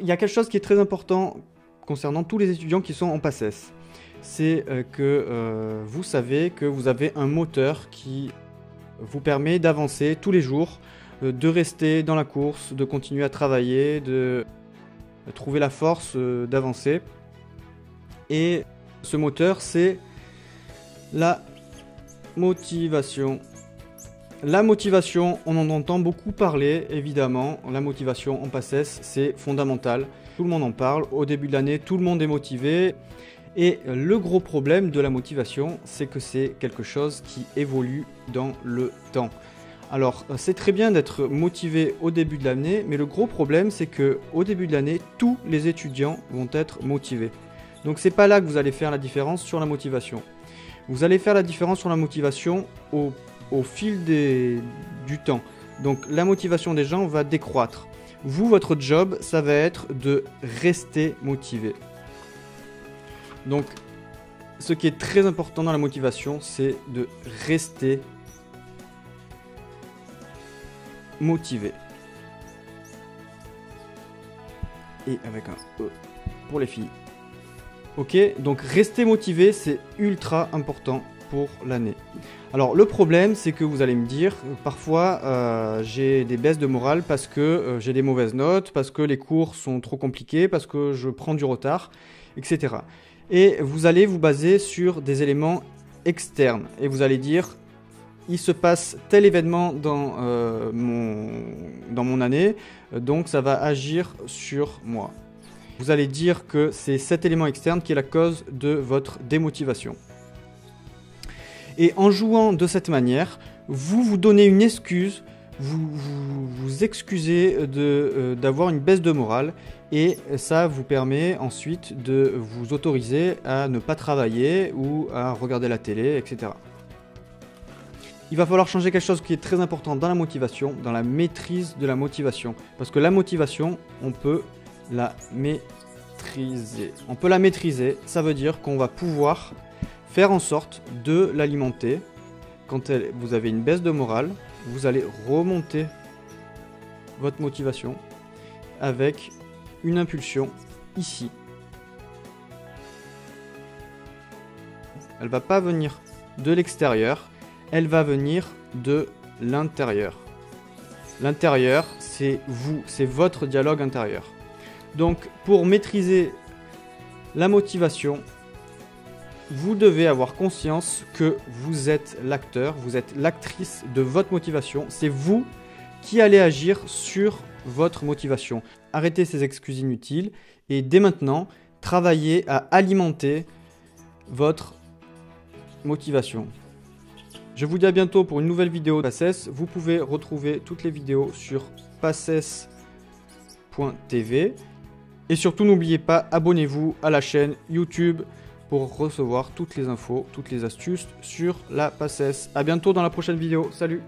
Il y a quelque chose qui est très important concernant tous les étudiants qui sont en PACES. C'est que vous savez que vous avez un moteur qui vous permet d'avancer tous les jours, de rester dans la course, de continuer à travailler, de trouver la force d'avancer. Et ce moteur, c'est la motivation. La motivation, on en entend beaucoup parler, évidemment. La motivation en PACES, c'est fondamental. Tout le monde en parle. Au début de l'année, tout le monde est motivé. Et le gros problème de la motivation, c'est que c'est quelque chose qui évolue dans le temps. Alors, c'est très bien d'être motivé au début de l'année, mais le gros problème, c'est que au début de l'année, tous les étudiants vont être motivés. Donc, c'est pas là que vous allez faire la différence sur la motivation. Vous allez faire la différence sur la motivation au fil du temps. Donc, la motivation des gens va décroître. Vous, votre job, ça va être de rester motivé. Donc, ce qui est très important dans la motivation, c'est de rester motivé. Et avec un E pour les filles. Ok, donc rester motivé, c'est ultra important pour l'année. Alors, le problème, c'est que vous allez me dire, parfois, j'ai des baisses de morale parce que j'ai des mauvaises notes, parce que les cours sont trop compliqués, parce que je prends du retard, etc. Et vous allez vous baser sur des éléments externes. Et vous allez dire, il se passe tel événement dans mon année, donc ça va agir sur moi. Vous allez dire que c'est cet élément externe qui est la cause de votre démotivation. Et en jouant de cette manière, vous vous donnez une excuse, vous excusez d'avoir une baisse de morale, et ça vous permet ensuite de vous autoriser à ne pas travailler ou à regarder la télé, etc. Il va falloir changer quelque chose qui est très important dans la motivation, dans la maîtrise de la motivation. Parce que la motivation, on peut la maîtriser. On peut la maîtriser, ça veut dire qu'on va pouvoir faire en sorte de l'alimenter. Quand vous avez une baisse de morale, vous allez remonter votre motivation avec une impulsion ici. Elle va pas venir de l'extérieur, elle va venir de l'intérieur. L'intérieur, c'est vous, c'est votre dialogue intérieur. Donc, pour maîtriser la motivation, vous devez avoir conscience que vous êtes l'acteur, vous êtes l'actrice de votre motivation. C'est vous qui allez agir sur votre motivation. Arrêtez ces excuses inutiles et dès maintenant, travaillez à alimenter votre motivation. Je vous dis à bientôt pour une nouvelle vidéo de PACES. Vous pouvez retrouver toutes les vidéos sur paces.tv. Et surtout, n'oubliez pas, abonnez-vous à la chaîne YouTube pour recevoir toutes les infos, toutes les astuces sur la PACES. A bientôt dans la prochaine vidéo. Salut!